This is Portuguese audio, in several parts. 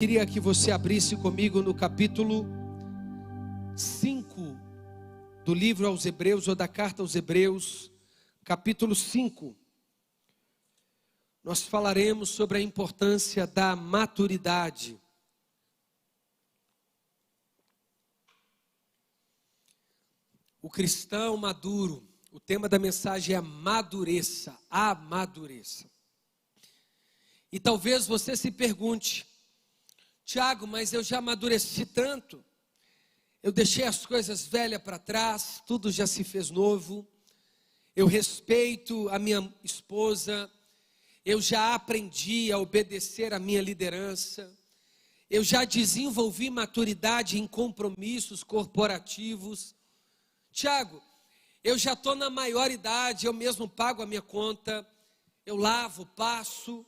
Queria que você abrisse comigo no capítulo 5 do livro aos Hebreus, ou da carta aos Hebreus, capítulo 5. Nós falaremos sobre a importância da maturidade. O cristão maduro, o tema da mensagem é amadureça, amadureça. E talvez você se pergunte: Tiago, mas eu já amadureci tanto, eu deixei as coisas velhas para trás, tudo já se fez novo, eu respeito a minha esposa, eu já aprendi a obedecer à minha liderança, eu já desenvolvi maturidade em compromissos corporativos. Tiago, eu já estou na maioridade, eu mesmo pago a minha conta, eu lavo, passo,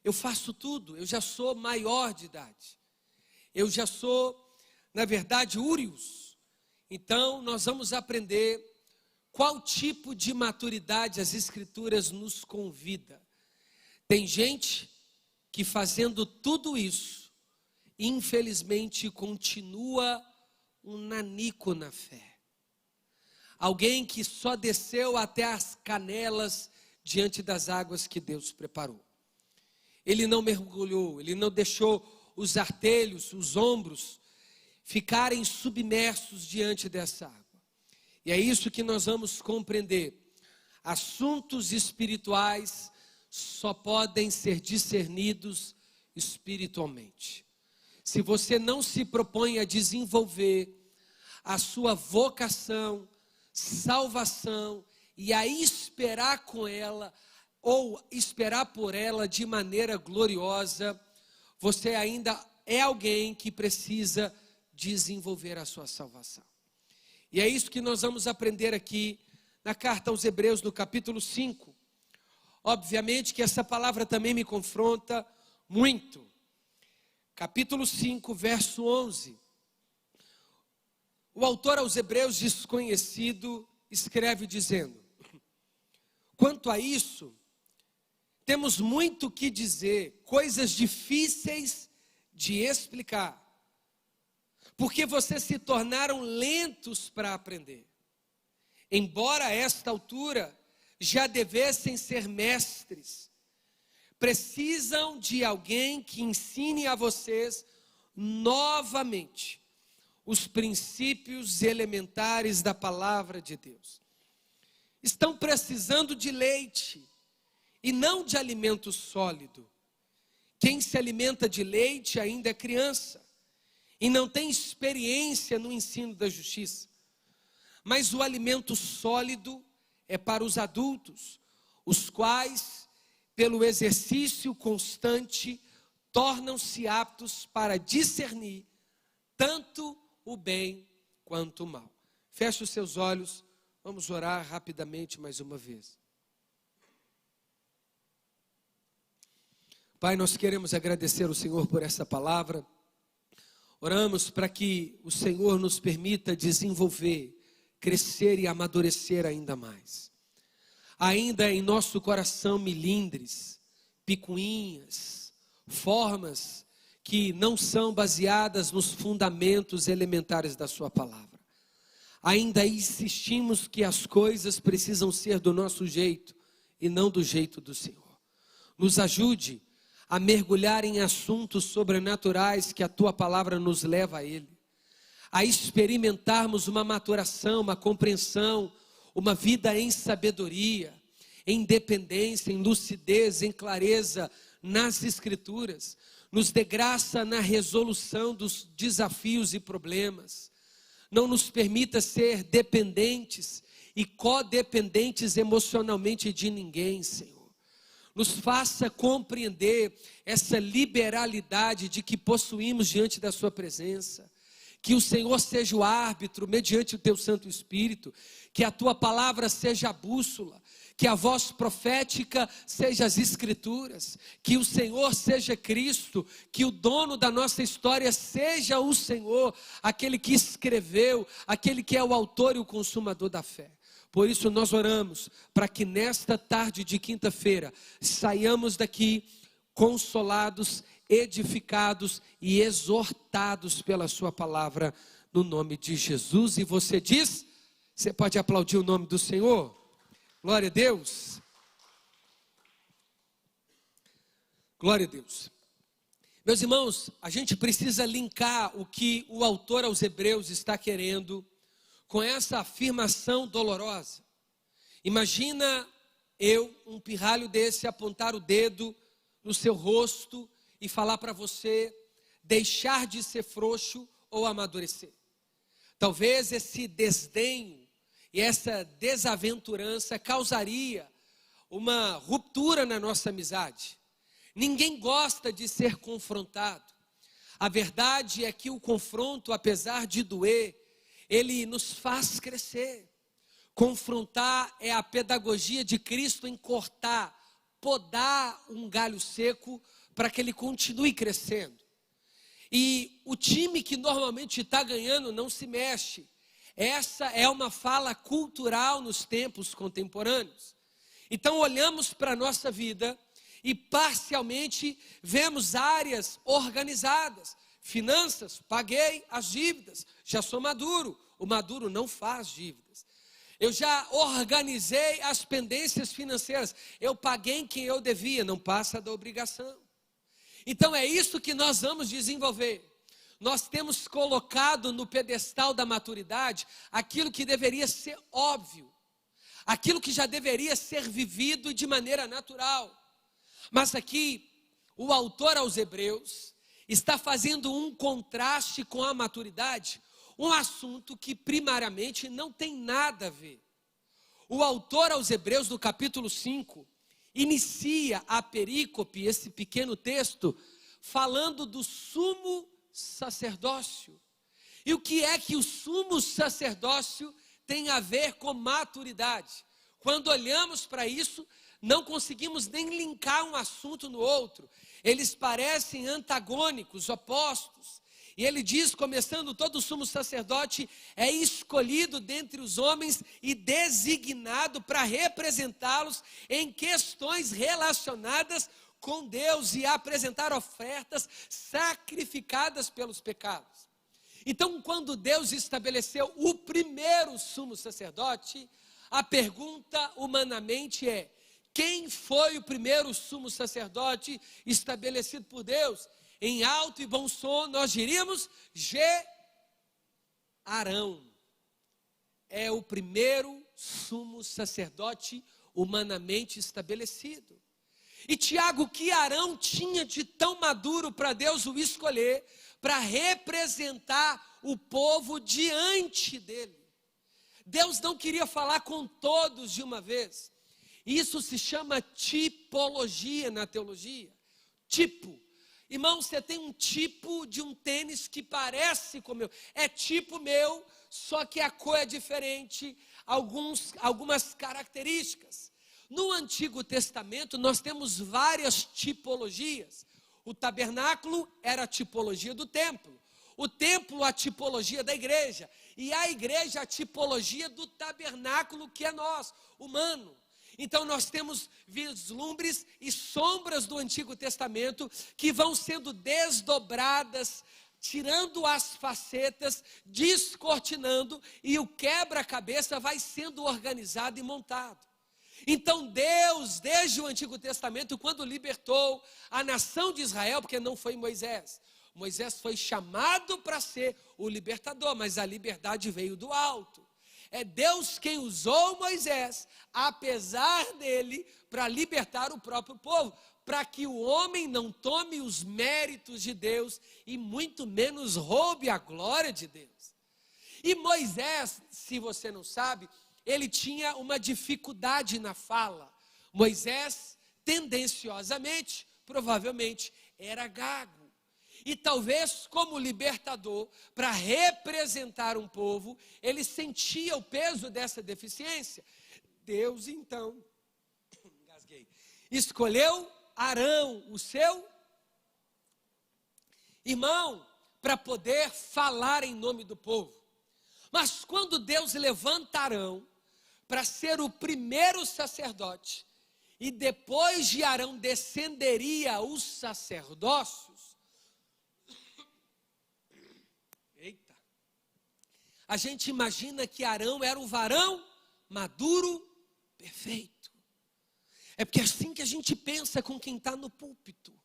eu faço tudo, eu já sou maior de idade. Eu já sou, na verdade, úrius. Então, nós vamos aprender qual tipo de maturidade as Escrituras nos convida. Tem gente que fazendo tudo isso, infelizmente, continua um nanico na fé. Alguém que só desceu até as canelas diante das águas que Deus preparou. Ele não mergulhou, ele não deixou os artelhos, os ombros, ficarem submersos diante dessa água. E é isso que nós vamos compreender. Assuntos espirituais só podem ser discernidos espiritualmente. Se você não se propõe a desenvolver a sua vocação, salvação e a esperar com ela, ou esperar por ela de maneira gloriosa, você ainda é alguém que precisa desenvolver a sua salvação. E é isso que nós vamos aprender aqui na carta aos Hebreus, no capítulo 5. Obviamente que essa palavra também me confronta muito. Capítulo 5, verso 11. O autor aos Hebreus, desconhecido, escreve dizendo: quanto a isso, temos muito o que dizer, coisas difíceis de explicar, porque vocês se tornaram lentos para aprender. Embora a esta altura já devessem ser mestres, precisam de alguém que ensine a vocês novamente os princípios elementares da palavra de Deus. Estão precisando de leite e não de alimento sólido. Quem se alimenta de leite ainda é criança e não tem experiência no ensino da justiça. Mas o alimento sólido é para os adultos, os quais, pelo exercício constante, tornam-se aptos para discernir tanto o bem quanto o mal. Feche os seus olhos, vamos orar rapidamente mais uma vez. Pai, nós queremos agradecer ao Senhor por essa palavra. Oramos para que o Senhor nos permita desenvolver, crescer e amadurecer ainda mais. Ainda em nosso coração milindres, picuinhas, formas que não são baseadas nos fundamentos elementares da sua palavra. Ainda insistimos que as coisas precisam ser do nosso jeito e não do jeito do Senhor. Nos ajude a mergulhar em assuntos sobrenaturais que a tua palavra nos leva a ele, a experimentarmos uma maturação, uma compreensão, uma vida em sabedoria, em dependência, em lucidez, em clareza nas Escrituras. Nos dê graça na resolução dos desafios e problemas. Não nos permita ser dependentes e codependentes emocionalmente de ninguém, Senhor. Nos faça compreender essa liberalidade de que possuímos diante da sua presença. Que o Senhor seja o árbitro mediante o teu Santo Espírito. Que a tua palavra seja a bússola. Que a voz profética seja as Escrituras. Que o Senhor seja Cristo. Que o dono da nossa história seja o Senhor. Aquele que escreveu, aquele que é o autor e o consumador da fé. Por isso nós oramos para que nesta tarde de quinta-feira saiamos daqui consolados, edificados e exortados pela sua palavra, no nome de Jesus. E você diz, você pode aplaudir o nome do Senhor? Glória a Deus. Glória a Deus. Meus irmãos, a gente precisa linkar o que o autor aos Hebreus está querendo com essa afirmação dolorosa. Imagina um pirralho desse, apontar o dedo no seu rosto e falar para você deixar de ser frouxo ou amadurecer. Talvez esse desdenho e essa desaventurança causaria uma ruptura na nossa amizade. Ninguém gosta de ser confrontado. A verdade é que o confronto, apesar de doer, ele nos faz crescer. Confrontar é a pedagogia de Cristo em cortar, podar um galho seco para que ele continue crescendo. E o time que normalmente está ganhando não se mexe. Essa é uma fala cultural nos tempos contemporâneos. Então olhamos para a nossa vida e parcialmente vemos áreas organizadas. Finanças, paguei as dívidas, já sou maduro. O maduro não faz dívidas. Eu já organizei as pendências financeiras, eu paguei em quem eu devia, não passa da obrigação. Então é isso que nós vamos desenvolver. Nós temos colocado no pedestal da maturidade aquilo que deveria ser óbvio, aquilo que já deveria ser vivido de maneira natural. Mas aqui, o autor aos Hebreus está fazendo um contraste com a maturidade, um assunto que primariamente não tem nada a ver. O autor aos Hebreus, no capítulo 5, inicia a perícope, esse pequeno texto, falando do sumo sacerdócio. E o que é que o sumo sacerdócio tem a ver com maturidade? Quando olhamos para isso, não conseguimos nem linkar um assunto no outro. Eles parecem antagônicos, opostos. E ele diz, começando, todo sumo sacerdote é escolhido dentre os homens e designado para representá-los em questões relacionadas com Deus e apresentar ofertas sacrificadas pelos pecados. Então, quando Deus estabeleceu o primeiro sumo sacerdote, a pergunta humanamente é: quem foi o primeiro sumo sacerdote estabelecido por Deus? Em alto e bom som, nós diríamos Arão. É o primeiro sumo sacerdote humanamente estabelecido. E Tiago, o que Arão tinha de tão maduro para Deus o escolher, para representar o povo diante dele? Deus não queria falar com todos de uma vez. Isso se chama tipologia na teologia. Tipo. Irmão, você tem um tipo de um tênis que parece com o meu. É tipo meu, só que a cor é diferente, algumas características. No Antigo Testamento, nós temos várias tipologias. O tabernáculo era a tipologia do templo. O templo, a tipologia da igreja. E a igreja, a tipologia do tabernáculo que é nós, humano. Então nós temos vislumbres e sombras do Antigo Testamento que vão sendo desdobradas, tirando as facetas, descortinando, e o quebra-cabeça vai sendo organizado e montado. Então Deus, desde o Antigo Testamento, quando libertou a nação de Israel, porque não foi Moisés, Moisés foi chamado para ser o libertador, mas a liberdade veio do alto. É Deus quem usou Moisés, apesar dele, para libertar o próprio povo, para que o homem não tome os méritos de Deus e muito menos roube a glória de Deus. E Moisés, se você não sabe, ele tinha uma dificuldade na fala. Moisés, tendenciosamente, provavelmente, era gago. E talvez como libertador, para representar um povo, ele sentia o peso dessa deficiência. Deus então, escolheu Arão, o seu irmão, para poder falar em nome do povo. Mas quando Deus levanta Arão para ser o primeiro sacerdote, e depois de Arão descenderia os sacerdócios. Eita! A gente imagina que Arão era um varão maduro, perfeito. É porque é assim que a gente pensa com quem está no púlpito.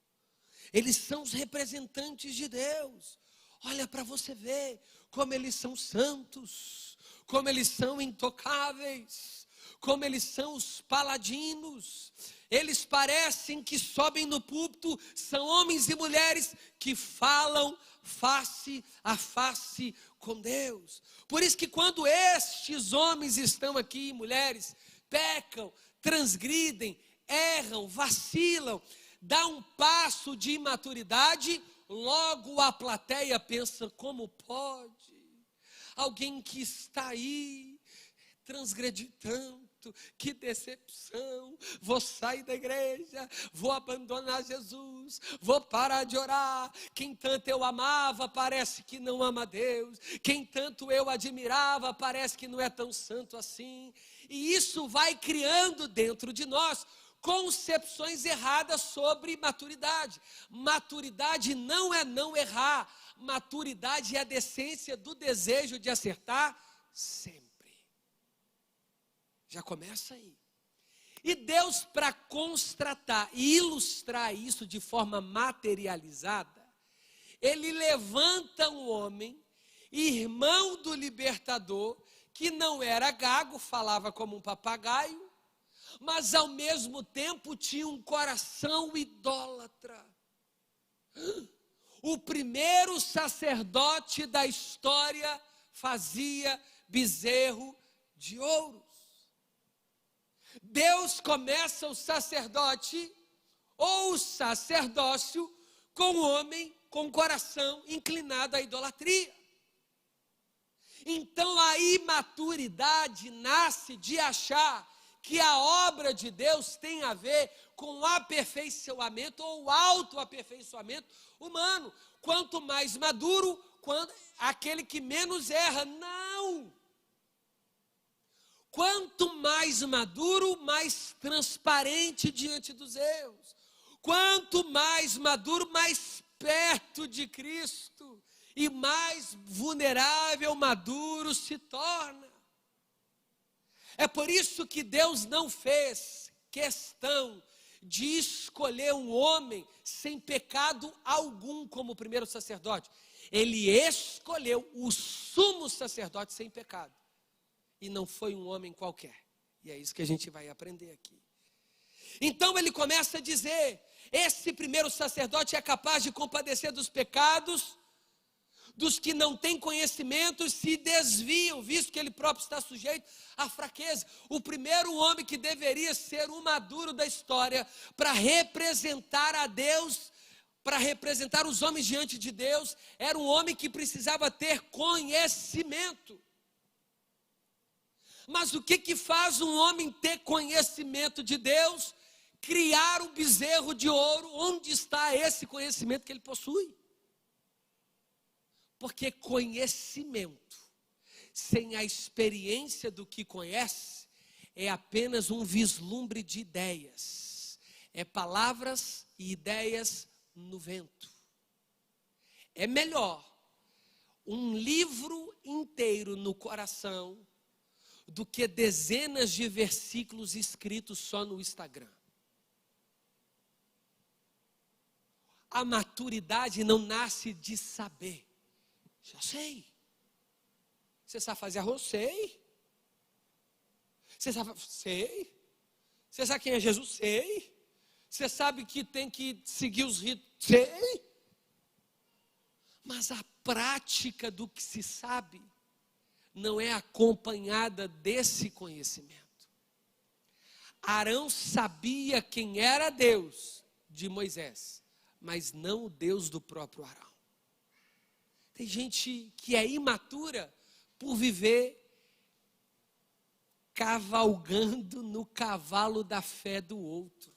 Eles são os representantes de Deus. Olha para você ver como eles são santos, como eles são intocáveis, como eles são os paladinos. Eles parecem que sobem no púlpito, são homens e mulheres que falam face a face com Deus. Por isso que quando estes homens estão aqui, mulheres, pecam, transgridem, erram, vacilam, dá um passo de imaturidade, logo a plateia pensa, como pode? Alguém que está aí, transgredir tanto, que decepção, vou sair da igreja, vou abandonar Jesus, vou parar de orar, quem tanto eu amava parece que não ama Deus, quem tanto eu admirava parece que não é tão santo assim, e isso vai criando dentro de nós concepções erradas sobre maturidade. Maturidade não é não errar, maturidade é a decência do desejo de acertar sempre. Já começa aí. E Deus, para constatar e ilustrar isso de forma materializada, Ele levanta um homem, irmão do libertador, que não era gago, falava como um papagaio, mas ao mesmo tempo tinha um coração idólatra. O primeiro sacerdote da história fazia bezerro de ouros. Deus começa o sacerdote ou o sacerdócio com o homem com o coração inclinado à idolatria. Então a imaturidade nasce de achar que a obra de Deus tem a ver com o aperfeiçoamento ou o autoaperfeiçoamento humano. Quanto mais maduro, aquele que menos erra. Não! Quanto mais maduro, mais transparente diante dos erros. Quanto mais maduro, mais perto de Cristo. E mais vulnerável, maduro se torna. É por isso que Deus não fez questão de escolher um homem sem pecado algum como primeiro sacerdote. Ele escolheu o sumo sacerdote sem pecado. E não foi um homem qualquer. E é isso que a gente vai aprender aqui. Então ele começa a dizer, esse primeiro sacerdote é capaz de compadecer dos pecados dos que não têm conhecimento, se desviam, visto que ele próprio está sujeito à fraqueza. O primeiro homem que deveria ser o maduro da história, para representar a Deus, para representar os homens diante de Deus, era um homem que precisava ter conhecimento. Mas o que faz um homem ter conhecimento de Deus? Criar um bezerro de ouro. Onde está esse conhecimento que ele possui? Porque conhecimento, sem a experiência do que conhece, é apenas um vislumbre de ideias. É palavras e ideias no vento. É melhor um livro inteiro no coração do que dezenas de versículos escritos só no Instagram. A maturidade não nasce de saber. Já sei. Você sabe fazer arroz? Sei. Você sabe? Sei. Você sabe quem é Jesus? Sei. Você sabe que tem que seguir os ritos? Sei. Mas a prática do que se sabe não é acompanhada desse conhecimento. Arão sabia quem era Deus de Moisés, mas não o Deus do próprio Arão. Tem gente que é imatura por viver cavalgando no cavalo da fé do outro.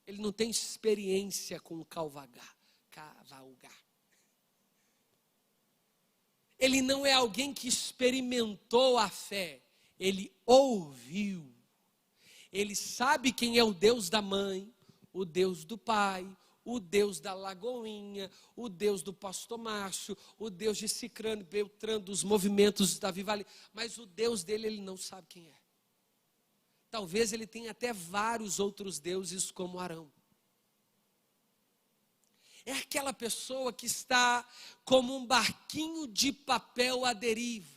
Ele não tem experiência com cavalgar. Ele não é alguém que experimentou a fé. Ele ouviu. Ele sabe quem é o Deus da mãe, o Deus do pai, o Deus da Lagoinha, o Deus do pastor Márcio, o Deus de Cicrano, Beltrano, dos movimentos da Vivali, mas o Deus dele ele não sabe quem é. Talvez ele tenha até vários outros deuses como Arão. É aquela pessoa que está como um barquinho de papel à deriva.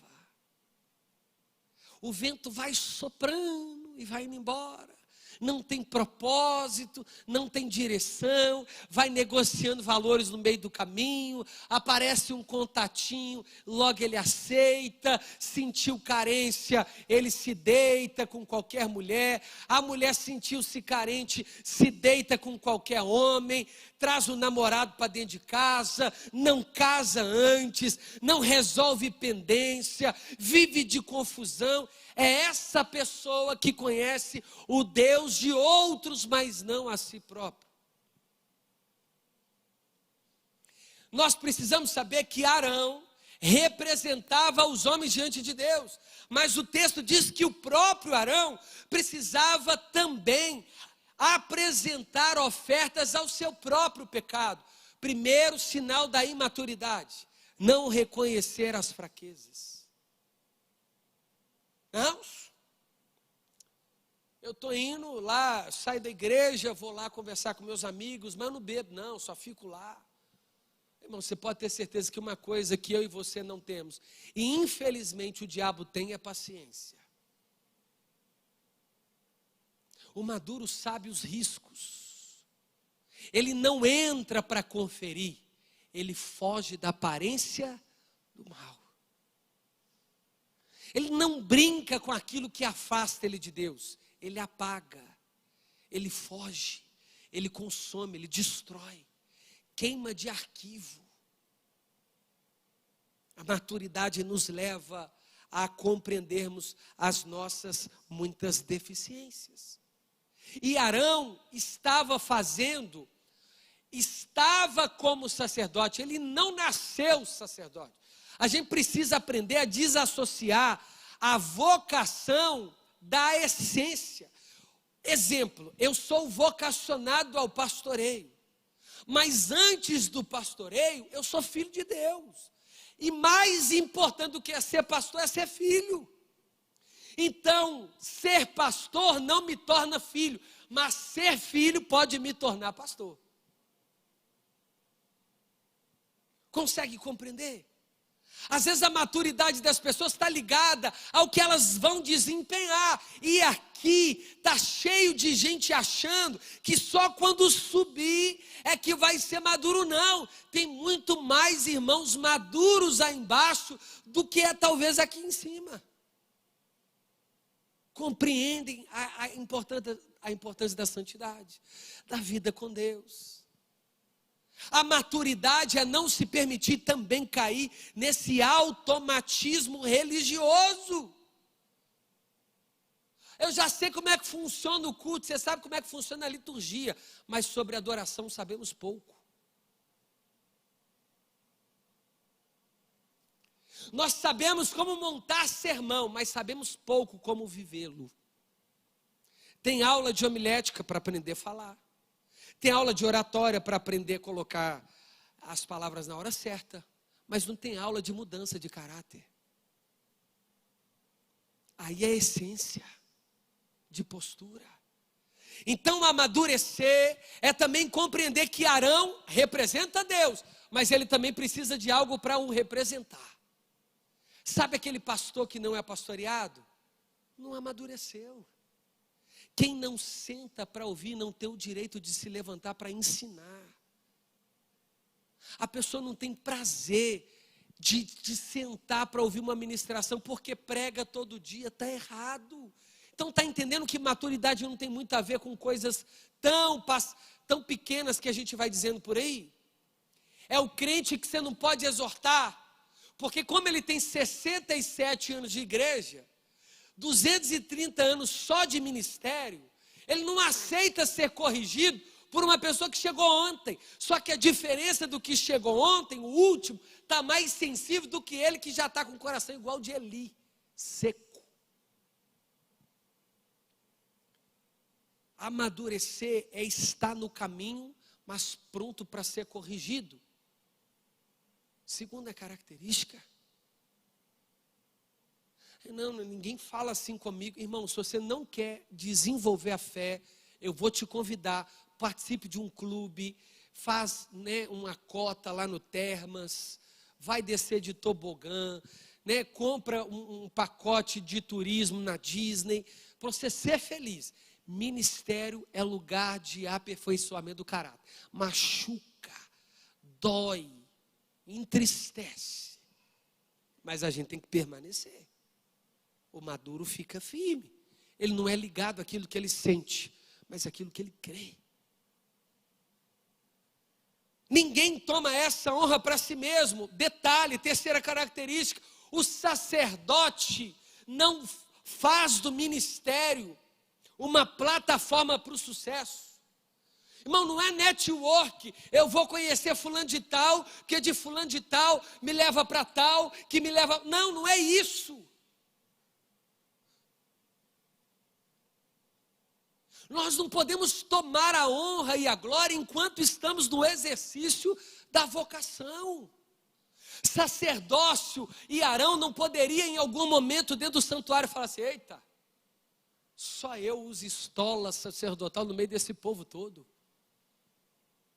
O vento vai soprando e vai indo embora. Não tem propósito, não tem direção, vai negociando valores no meio do caminho, aparece um contatinho, logo ele aceita, sentiu carência, ele se deita com qualquer mulher, a mulher sentiu-se carente, se deita com qualquer homem, traz o namorado para dentro de casa, não casa antes, não resolve pendência, vive de confusão. É essa pessoa que conhece o Deus de outros, mas não a si próprio. Nós precisamos saber que Arão representava os homens diante de Deus, mas o texto diz que o próprio Arão precisava também apresentar ofertas ao seu próprio pecado. Primeiro sinal da imaturidade, não reconhecer as fraquezas. Não, eu estou indo lá, saio da igreja, vou lá conversar com meus amigos, mas eu não bebo não, só fico lá. Irmão, você pode ter certeza que uma coisa que eu e você não temos, e infelizmente o diabo tem, é paciência. O maduro sabe os riscos, ele não entra para conferir, ele foge da aparência do mal. Ele não brinca com aquilo que afasta ele de Deus. Ele apaga, ele foge, ele consome, ele destrói, queima de arquivo. A maturidade nos leva a compreendermos as nossas muitas deficiências. E Arão estava como sacerdote, ele não nasceu sacerdote. A gente precisa aprender a desassociar a vocação da essência. Exemplo, eu sou vocacionado ao pastoreio, mas antes do pastoreio, eu sou filho de Deus. E mais importante do que ser pastor é ser filho. Então, ser pastor não me torna filho, mas ser filho pode me tornar pastor. Consegue compreender? Às vezes a maturidade das pessoas está ligada ao que elas vão desempenhar. E aqui está cheio de gente achando que só quando subir é que vai ser maduro. Não, tem muito mais irmãos maduros aí embaixo do que é talvez aqui em cima. Compreendem a importância da santidade, da vida com Deus. A maturidade é não se permitir também cair nesse automatismo religioso. Eu já sei como é que funciona o culto, você sabe como é que funciona a liturgia, mas sobre adoração sabemos pouco. Nós sabemos como montar sermão, mas sabemos pouco como vivê-lo. Tem aula de homilética para aprender a falar. Tem aula de oratória para aprender a colocar as palavras na hora certa, mas não tem aula de mudança de caráter. Aí é a essência de postura. Então amadurecer é também compreender que Arão representa Deus, mas ele também precisa de algo para o representar. Sabe aquele pastor que não é pastoreado? Não amadureceu. Quem não senta para ouvir não tem o direito de se levantar para ensinar. A pessoa não tem prazer de sentar para ouvir uma ministração porque prega todo dia, está errado. Então está entendendo que maturidade não tem muito a ver com coisas tão pequenas que a gente vai dizendo por aí? É o crente que você não pode exortar, porque como ele tem 67 anos de igreja, 230 anos só de ministério, ele não aceita ser corrigido por uma pessoa que chegou ontem. Só que a diferença do que chegou ontem, o último, está mais sensível do que ele que já está com o coração igual de Eli, seco. Amadurecer é estar no caminho, mas pronto para ser corrigido. Segunda característica. Não, ninguém fala assim comigo. Irmão, se você não quer desenvolver a fé, eu vou te convidar, participe de um clube, faz, uma cota lá no Termas, vai descer de tobogã, compra um pacote de turismo na Disney, para você ser feliz. Ministério é lugar de aperfeiçoamento do caráter. Machuca, dói, entristece, mas a gente tem que permanecer. O maduro fica firme. Ele não é ligado àquilo que ele sente, mas àquilo que ele crê. Ninguém toma essa honra para si mesmo. Detalhe, terceira característica: o sacerdote não faz do ministério uma plataforma para o sucesso. Irmão, não é network, eu vou conhecer fulano de tal, que de fulano de tal me leva para tal, que me leva... Não, não é isso. Nós não podemos tomar a honra e a glória enquanto estamos no exercício da vocação. Sacerdócio e Arão não poderia em algum momento dentro do santuário falar assim: eita, só eu uso estola sacerdotal no meio desse povo todo.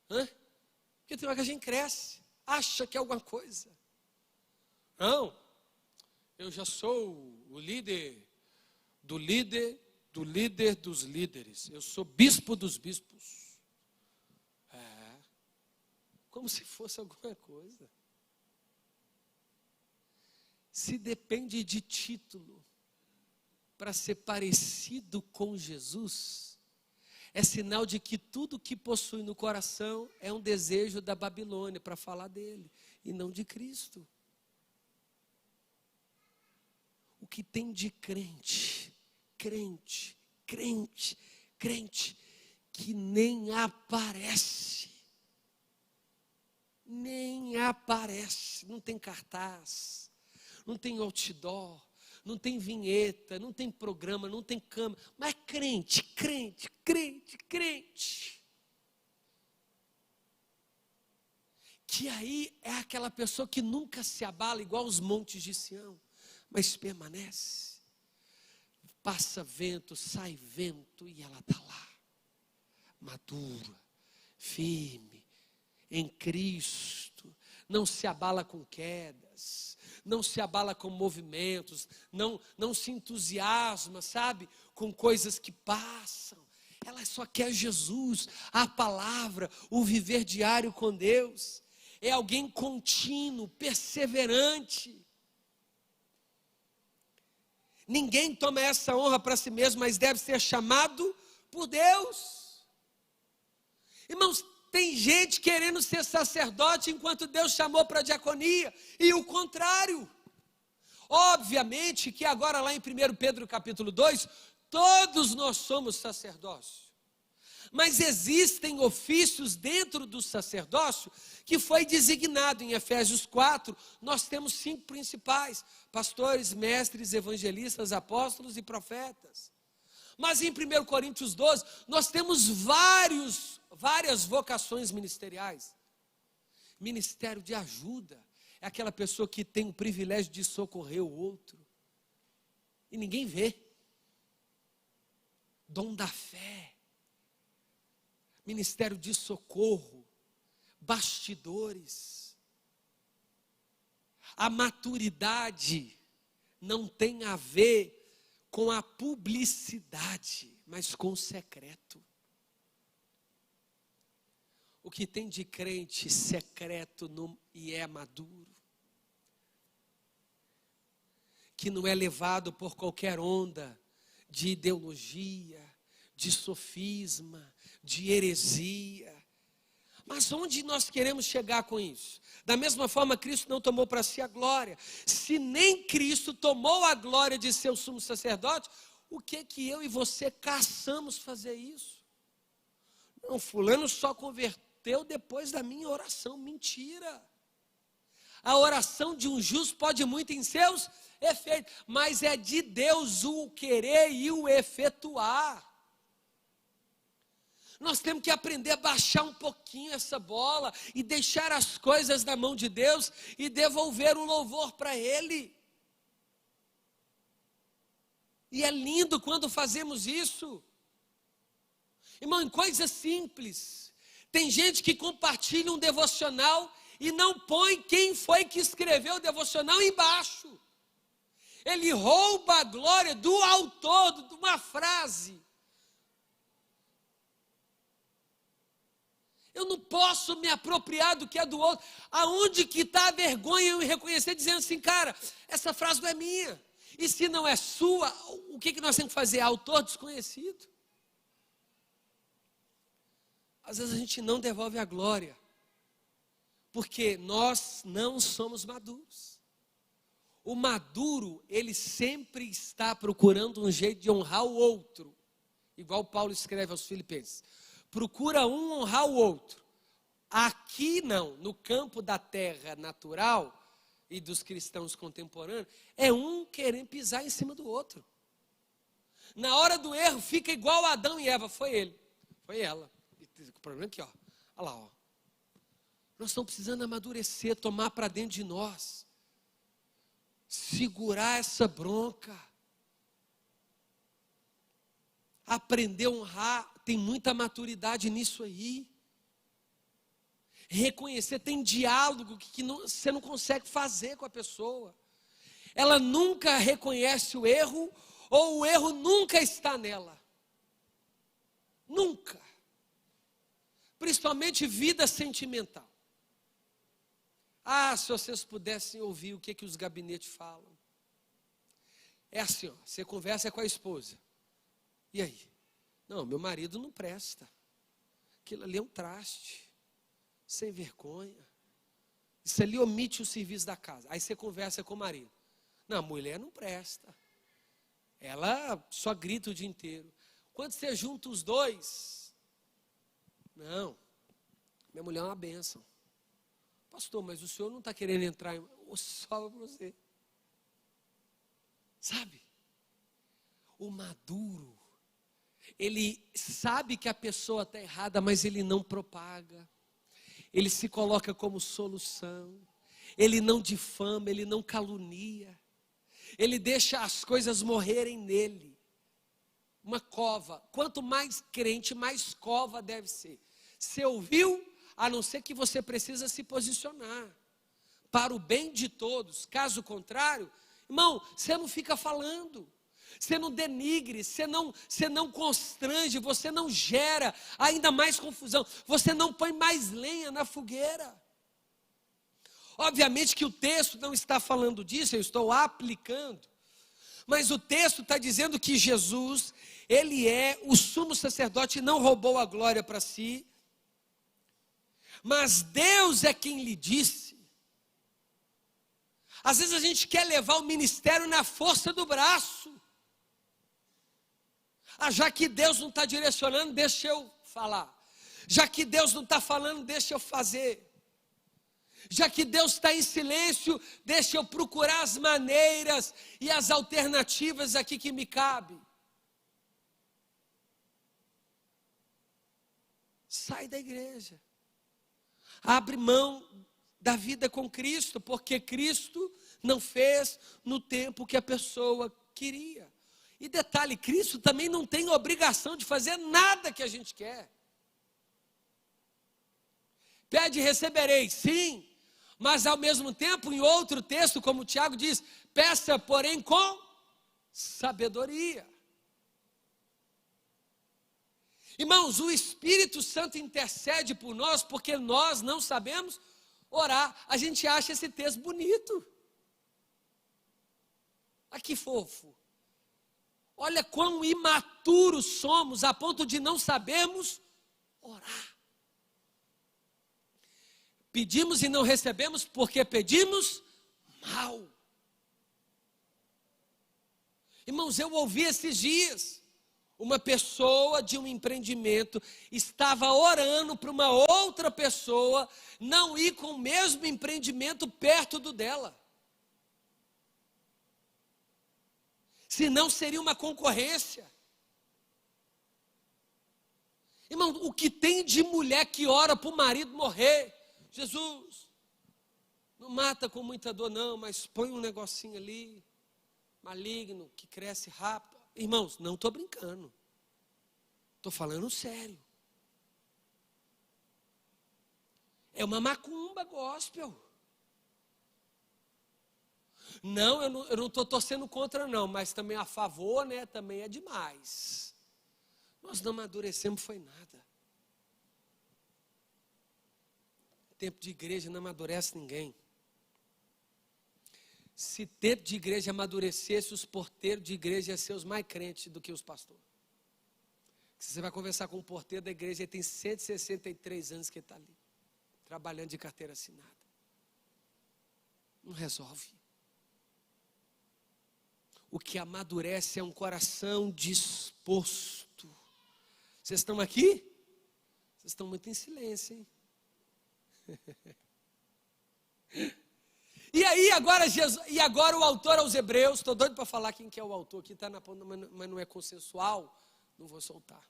Porque tem hora que a gente cresce, acha que é alguma coisa. Não, eu já sou o líder do líder dos líderes. Eu sou bispo dos bispos. Como se fosse alguma coisa. Se depende de título para ser parecido com Jesus, é sinal de que tudo que possui no coração é um desejo da Babilônia para falar dele e não de Cristo. O que tem de crente, que nem aparece, não tem cartaz, não tem outdoor, não tem vinheta, não tem programa, não tem câmera, mas crente. Que aí é aquela pessoa que nunca se abala igual os montes de Sião, mas permanece. Passa vento, sai vento e ela está lá, madura, firme, em Cristo, não se abala com quedas, não se abala com movimentos, não se entusiasma, sabe, com coisas que passam. Ela só quer Jesus, a palavra, o viver diário com Deus. É alguém contínuo, perseverante. Ninguém toma essa honra para si mesmo, mas deve ser chamado por Deus. Irmãos, tem gente querendo ser sacerdote enquanto Deus chamou para a diaconia, e o contrário. Obviamente que agora lá em 1 Pedro capítulo 2, todos nós somos sacerdócio. Mas existem ofícios dentro do sacerdócio que foi designado em Efésios 4, nós temos 5 principais: pastores, mestres, evangelistas, apóstolos e profetas. Mas em 1 Coríntios 12, nós temos várias vocações ministeriais. Ministério de ajuda é aquela pessoa que tem o privilégio de socorrer o outro e ninguém vê. Dom da fé. Ministério de socorro, bastidores. A maturidade não tem a ver com a publicidade, mas com o secreto. O que tem de crente secreto e é maduro, que não é levado por qualquer onda de ideologia, de sofisma, de heresia. Mas onde nós queremos chegar com isso? Da mesma forma, Cristo não tomou para si a glória. Se nem Cristo tomou a glória de ser o sumo sacerdote, o que eu e você caçamos fazer isso? Não, fulano só converteu depois da minha oração. Mentira. A oração de um justo pode muito em seus efeitos, mas é de Deus o querer e o efetuar. Nós temos que aprender a baixar um pouquinho essa bola e deixar as coisas na mão de Deus e devolver o louvor para Ele. E é lindo quando fazemos isso. Irmão, em coisas simples. Tem gente que compartilha um devocional e não põe quem foi que escreveu o devocional embaixo. Ele rouba a glória do autor de uma frase. Eu não posso me apropriar do que é do outro. Aonde que está a vergonha em reconhecer, dizendo assim, cara, essa frase não é minha. E se não é sua, o que nós temos que fazer? Autor desconhecido. Às vezes a gente não devolve a glória, porque nós não somos maduros. O maduro, ele sempre está procurando um jeito de honrar o outro. Igual Paulo escreve aos Filipenses. Procura um honrar o outro. Aqui não, no campo da terra natural e dos cristãos contemporâneos, é um querendo pisar em cima do outro. Na hora do erro, fica igual Adão e Eva, foi ele, foi ela. O problema é aqui, ó. Olha lá, ó. Nós estamos precisando amadurecer, tomar para dentro de nós. Segurar essa bronca. Aprender a honrar, tem muita maturidade nisso aí. Reconhecer, tem diálogo que você não consegue fazer com a pessoa. Ela nunca reconhece o erro, ou o erro nunca está nela. Nunca. Principalmente vida sentimental. Ah, se vocês pudessem ouvir o que os gabinetes falam. É assim, ó, você conversa com a esposa. E aí? Não, meu marido não presta. Aquilo ali é um traste. Sem vergonha. Isso ali omite o serviço da casa. Aí você conversa com o marido. Não, a mulher não presta. Ela só grita o dia inteiro. Quando você junta os dois, não, minha mulher é uma bênção. Pastor, mas o senhor não está querendo entrar em... Só para você. Sabe? O maduro, ele sabe que a pessoa está errada, mas ele não propaga. Ele se coloca como solução. Ele não difama, ele não calunia. Ele deixa as coisas morrerem nele. Uma cova. Quanto mais crente, mais cova deve ser. Você ouviu? A não ser que você precisa se posicionar. Para o bem de todos. Caso contrário, irmão, você não fica falando. Você não denigre, você não constrange, você não gera ainda mais confusão, você não põe mais lenha na fogueira. Obviamente que o texto não está falando disso, eu estou aplicando, mas o texto está dizendo que Jesus, ele é o sumo sacerdote e não roubou a glória para si, mas Deus é quem lhe disse. Às vezes a gente quer levar o ministério na força do braço. Ah, já que Deus não está direcionando, deixa eu falar. Já que Deus não está falando, deixa eu fazer. Já que Deus está em silêncio, deixa eu procurar as maneiras e as alternativas aqui que me cabem. Sai da igreja. Abre mão da vida com Cristo, porque Cristo não fez no tempo que a pessoa queria. E detalhe, Cristo também não tem obrigação de fazer nada que a gente quer. Pede e recebereis, sim, mas ao mesmo tempo, em outro texto, como o Tiago diz, peça, porém, com sabedoria. Irmãos, o Espírito Santo intercede por nós, porque nós não sabemos orar. A gente acha esse texto bonito. Ah, que fofo. Olha quão imaturos somos a ponto de não sabermos orar. Pedimos e não recebemos porque pedimos mal. Irmãos, eu ouvi esses dias, uma pessoa de um empreendimento estava orando para uma outra pessoa não ir com o mesmo empreendimento perto do dela. Senão seria uma concorrência. Irmão, o que tem de mulher que ora para o marido morrer? Jesus, não mata com muita dor não, mas põe um negocinho ali, maligno, que cresce rápido. Irmãos, não estou brincando. Estou falando sério. É uma macumba gospel. Não, eu não estou torcendo contra não, mas também a favor, né, também é demais. Nós não amadurecemos, foi nada. Tempo de igreja não amadurece ninguém. Se tempo de igreja amadurecesse, os porteiros de igreja iam ser os mais crentes do que os pastores. Se você vai conversar com o porteiro da igreja, ele tem 163 anos que ele está ali, trabalhando de carteira assinada. Não resolve. O que amadurece é um coração disposto. Vocês estão aqui? Vocês estão muito em silêncio, hein? E aí, agora o autor aos Hebreus, estou doido para falar quem que é o autor aqui, está na ponta, mas não é consensual, não vou soltar.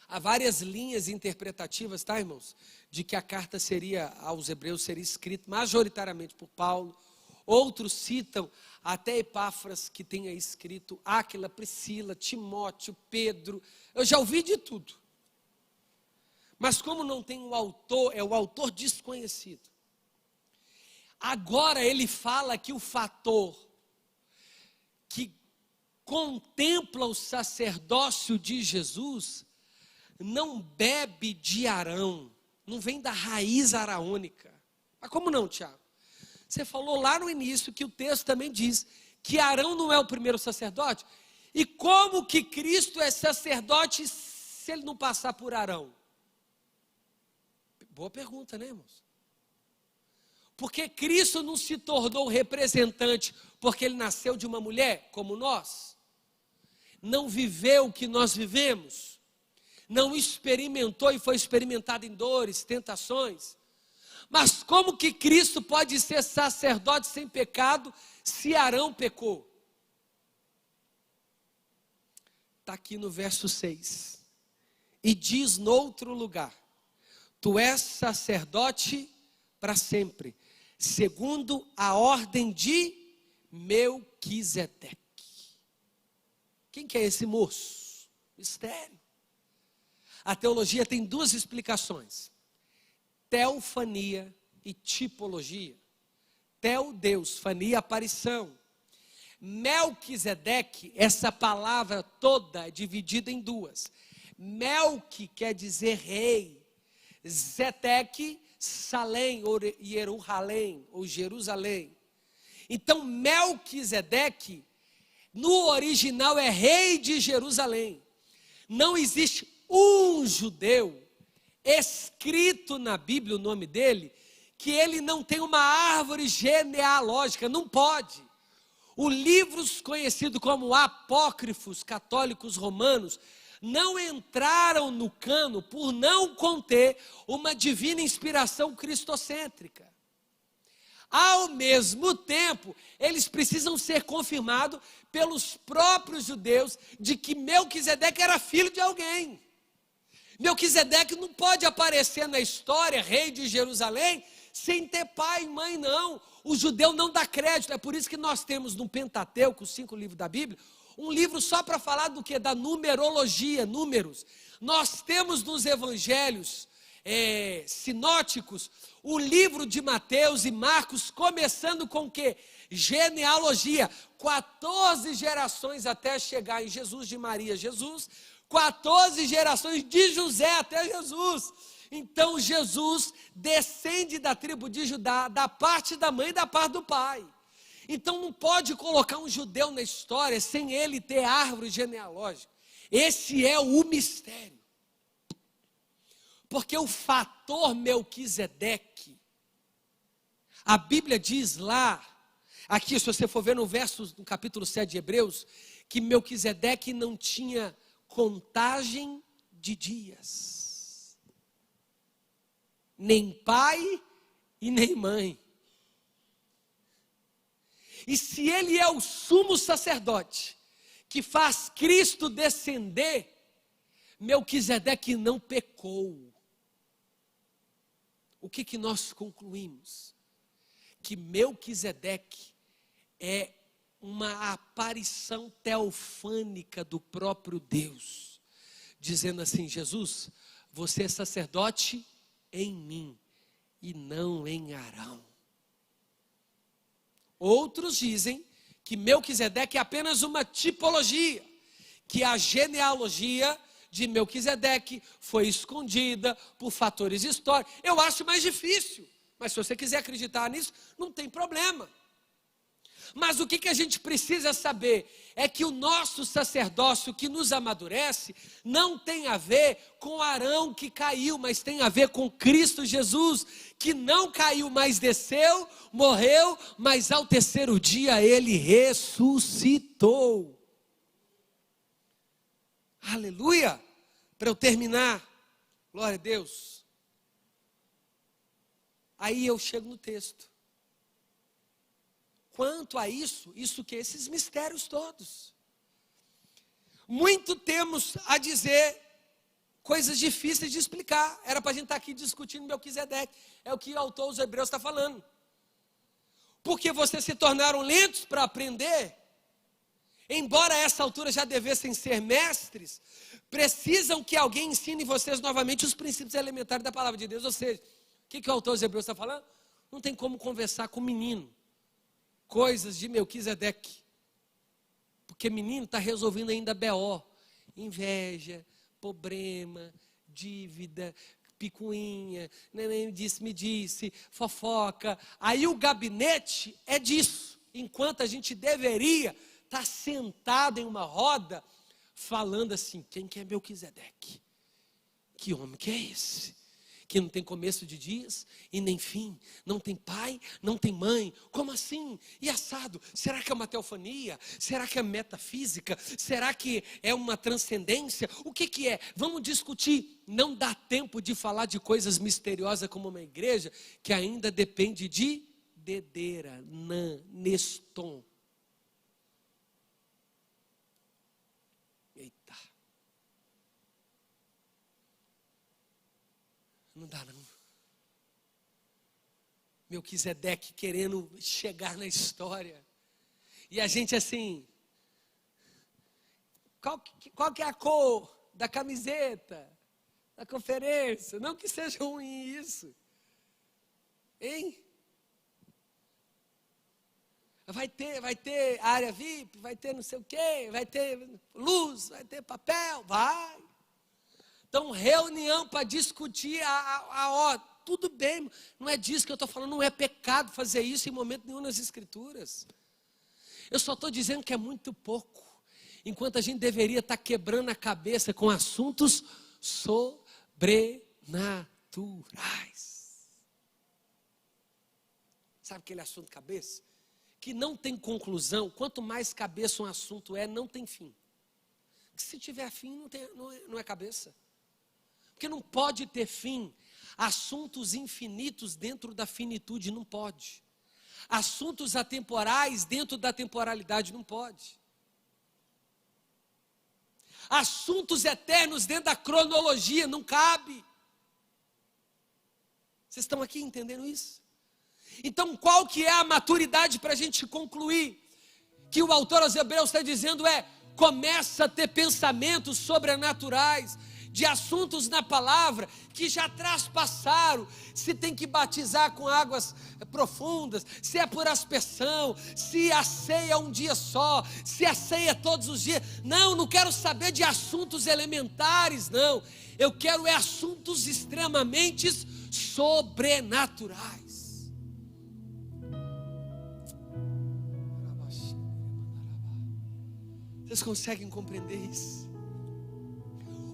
Há várias linhas interpretativas, tá, irmãos? De que a carta aos Hebreus seria escrita majoritariamente por Paulo. Outros citam até Epáfras, que tenha escrito Áquila, Priscila, Timóteo, Pedro. Eu já ouvi de tudo. Mas como não tem o autor, é o autor desconhecido. Agora ele fala que o fator que contempla o sacerdócio de Jesus não bebe de Arão, não vem da raiz araônica. Mas como não, Tiago? Você falou lá no início que o texto também diz que Arão não é o primeiro sacerdote. E como que Cristo é sacerdote se ele não passar por Arão? Boa pergunta, né, irmãos? Porque Cristo não se tornou representante porque ele nasceu de uma mulher como nós? Não viveu o que nós vivemos? Não experimentou e foi experimentado em dores, tentações? Mas como que Cristo pode ser sacerdote sem pecado se Arão pecou? Está aqui no verso 6. E diz noutro lugar: tu és sacerdote para sempre, segundo a ordem de Melquisedeque. Quem que é esse moço? Mistério. A teologia tem duas explicações: teofania e tipologia. Teo, Deus, fania, aparição. Melquisedeque, essa palavra toda é dividida em duas. Melqui quer dizer rei. Zedeque, Salém, ou Jerusalém, ou Jerusalém. Então, Melquisedeque, no original, é rei de Jerusalém. Não existe um judeu escrito na Bíblia, o nome dele, que ele não tem uma árvore genealógica, não pode. Os livros conhecidos como apócrifos católicos romanos não entraram no cano por não conter uma divina inspiração cristocêntrica. Ao mesmo tempo, eles precisam ser confirmados pelos próprios judeus de que Melquisedeque era filho de alguém. Melquisedeque não pode aparecer na história, rei de Jerusalém, sem ter pai e mãe, não. O judeu não dá crédito. É por isso que nós temos no Pentateuco, os 5 livros da Bíblia, um livro só para falar do que? Da numerologia, números. Nós temos nos evangelhos sinóticos o livro de Mateus e Marcos, começando com o quê? Genealogia. 14 gerações até chegar em Jesus, de Maria, Jesus. 14 gerações de José até Jesus. Então Jesus descende da tribo de Judá, da parte da mãe e da parte do pai. Então não pode colocar um judeu na história sem ele ter árvore genealógica. Esse é o mistério. Porque o fator Melquisedeque, a Bíblia diz lá, aqui se você for ver no capítulo 7 de Hebreus, que Melquisedeque não tinha contagem de dias. Nem pai e nem mãe. E se ele é o sumo sacerdote que faz Cristo descender, Melquisedeque não pecou. O que nós concluímos? Que Melquisedeque é uma aparição teofânica do próprio Deus, dizendo assim: Jesus, você é sacerdote em mim e não em Arão. Outros dizem que Melquisedeque é apenas uma tipologia, que a genealogia de Melquisedeque foi escondida por fatores históricos. Eu acho mais difícil, mas se você quiser acreditar nisso, não tem problema. Mas o que a gente precisa saber é que o nosso sacerdócio que nos amadurece não tem a ver com Arão que caiu, mas tem a ver com Cristo Jesus, que não caiu, mas desceu, morreu, mas ao terceiro dia ele ressuscitou. Aleluia! Para eu terminar, glória a Deus. Aí eu chego no texto. Quanto a isso que esses mistérios todos. Muito temos a dizer coisas difíceis de explicar. Era para a gente estar aqui discutindo Melquisedeque. É o que o autor dos Hebreus está falando. Porque vocês se tornaram lentos para aprender, embora a essa altura já devessem ser mestres, precisam que alguém ensine vocês novamente os princípios elementares da palavra de Deus. Ou seja, o que o autor dos Hebreus está falando? Não tem como conversar com menino coisas de Melquisedeque, porque menino está resolvendo ainda BO, inveja, problema, dívida, picuinha, neném me disse, fofoca. Aí o gabinete é disso, enquanto a gente deveria estar sentado em uma roda, falando assim: quem que é Melquisedeque? Que homem que é esse? Que não tem começo de dias e nem fim, não tem pai, não tem mãe, como assim? E assado, será que é uma teofania? Será que é metafísica? Será que é uma transcendência? O que é? Vamos discutir. Não dá tempo de falar de coisas misteriosas como uma igreja que ainda depende de dedeira, neston. Eita. Não dá não. Melquisedeque querendo chegar na história. E a gente assim, qual que é a cor da camiseta, da conferência? Não que seja ruim isso. Hein? Vai ter área VIP, vai ter não sei o quê, vai ter luz, vai ter papel, vai. Então, reunião para discutir tudo bem, não é disso que eu estou falando, não é pecado fazer isso em momento nenhum nas Escrituras. Eu só estou dizendo que é muito pouco, enquanto a gente deveria estar quebrando a cabeça com assuntos sobrenaturais. Sabe aquele assunto cabeça? Que não tem conclusão. Quanto mais cabeça um assunto não tem fim. Porque se tiver fim, não é cabeça. Porque não pode ter fim. Assuntos infinitos dentro da finitude não pode. Assuntos atemporais dentro da temporalidade não pode. Assuntos eternos dentro da cronologia não cabe. Vocês estão aqui entendendo isso? Então, qual que é a maturidade para a gente concluir? Que o autor aos Hebreus está dizendo começa a ter pensamentos sobrenaturais, de assuntos na palavra que já traspassaram, se tem que batizar com águas profundas, se é por aspersão, se a ceia é um dia só, se a ceia é todos os dias. Não quero saber de assuntos elementares, não. Eu quero assuntos extremamente sobrenaturais. Vocês conseguem compreender isso?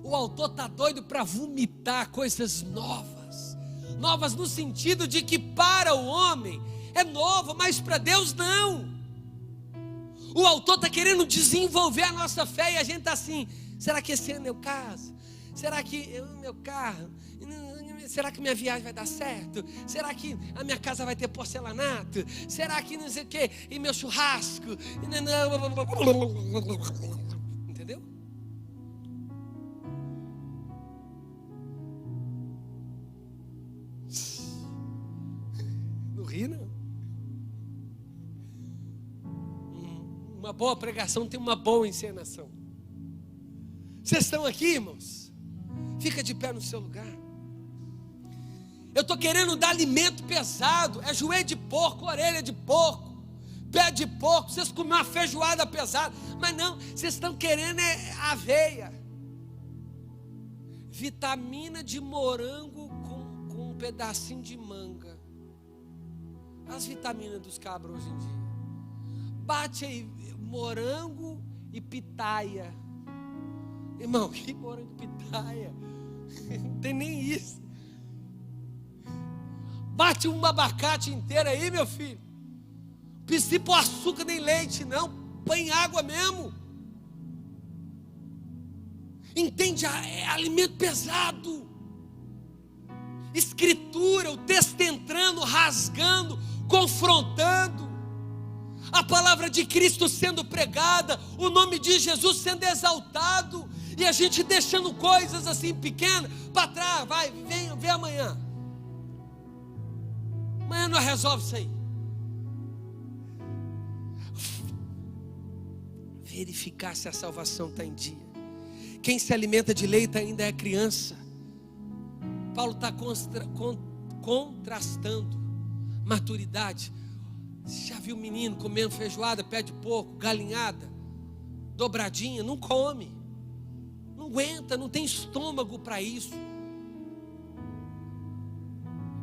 O autor está doido para vomitar coisas novas. Novas no sentido de que para o homem é novo, mas para Deus não. O autor está querendo desenvolver a nossa fé e a gente está assim: será que esse ano eu caso? Será que meu carro? Será que minha viagem vai dar certo? Será que a minha casa vai ter porcelanato? Será que não sei o quê? E meu churrasco? Entendeu? Uma boa pregação tem uma boa encenação. Vocês estão aqui, irmãos? Fica de pé no seu lugar. Eu estou querendo dar alimento pesado. É joelho de porco, orelha de porco, pé de porco. Vocês comem uma feijoada pesada. Mas não, vocês estão querendo aveia. Vitamina de morango com um pedacinho de manga. As vitaminas dos cabros hoje em dia. Bate aí, morango e pitaia. Irmão, que morango e pitaia? Não tem nem isso. Bate um abacate inteiro aí, meu filho. Não precisa pôr açúcar nem leite, não. Põe água mesmo. Entende? É alimento pesado. Escritura, o texto entrando, rasgando, confrontando. A palavra de Cristo sendo pregada, o nome de Jesus sendo exaltado. E a gente deixando coisas assim pequenas para trás. Vai, vem amanhã. Amanhã nós resolve isso aí. Verificar se a salvação está em dia. Quem se alimenta de leite ainda é criança. Paulo está contrastando maturidade. Você já viu menino comendo feijoada, pé de porco, galinhada, dobradinha? Não come. Não aguenta, não tem estômago para isso.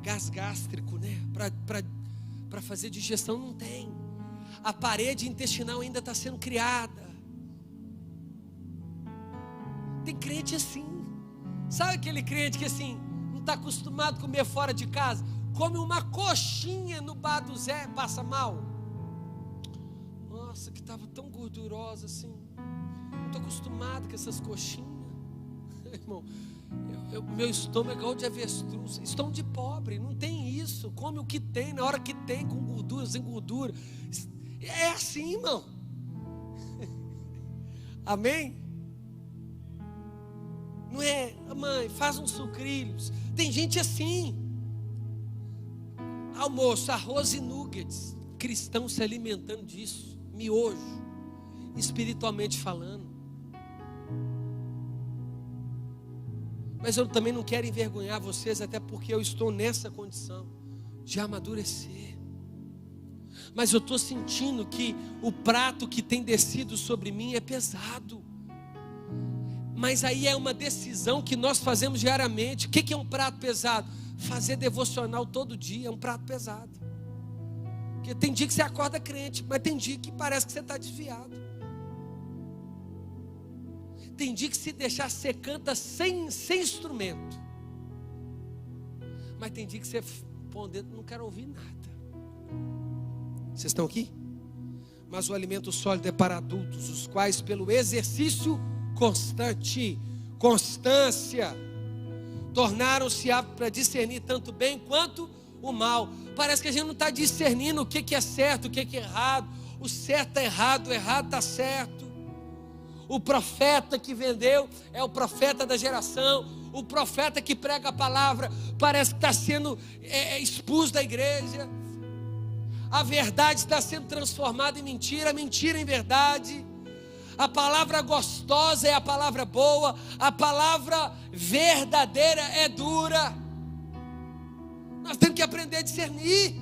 Gás gástrico, né? Para fazer digestão não tem. A parede intestinal ainda está sendo criada. Tem crente assim. Sabe aquele crente que assim não está acostumado a comer fora de casa? Come uma coxinha no bar do Zé, passa mal. Nossa, que estava tão gordurosa assim. Não estou acostumado com essas coxinhas. Irmão, meu estômago é igual de avestruz. Estômago de pobre, não tem isso. Come o que tem, na hora que tem, com gordura, sem gordura. É assim, irmão. Amém? Não é, mãe, faz uns sucrilhos. Tem gente assim. Almoço, arroz e nuggets. Cristãos se alimentando disso. Miojo. Espiritualmente falando. Mas eu também não quero envergonhar vocês, até porque eu estou nessa condição de amadurecer. Mas eu estou sentindo que o prato que tem descido sobre mim é pesado. Mas aí é uma decisão que nós fazemos diariamente. O que é um prato pesado? Fazer devocional todo dia é um prato pesado. Porque tem dia que você acorda crente, mas tem dia que parece que você está desviado. Tem dia que se deixar você canta sem instrumento. Mas tem dia que você põe o dedo e não quer ouvir nada. Vocês estão aqui? Mas o alimento sólido é para adultos, os quais pelo exercício constante, constância, tornaram-se aptos para discernir tanto o bem quanto o mal. Parece que a gente não está discernindo o que é certo, o que é errado. O certo está errado, o errado está certo. O profeta que vendeu é o profeta da geração. O profeta que prega a palavra parece que está sendo expulso da igreja. A verdade está sendo transformada em mentira, a mentira em verdade. A palavra gostosa é a palavra boa, a palavra verdadeira é dura. Nós temos que aprender a discernir.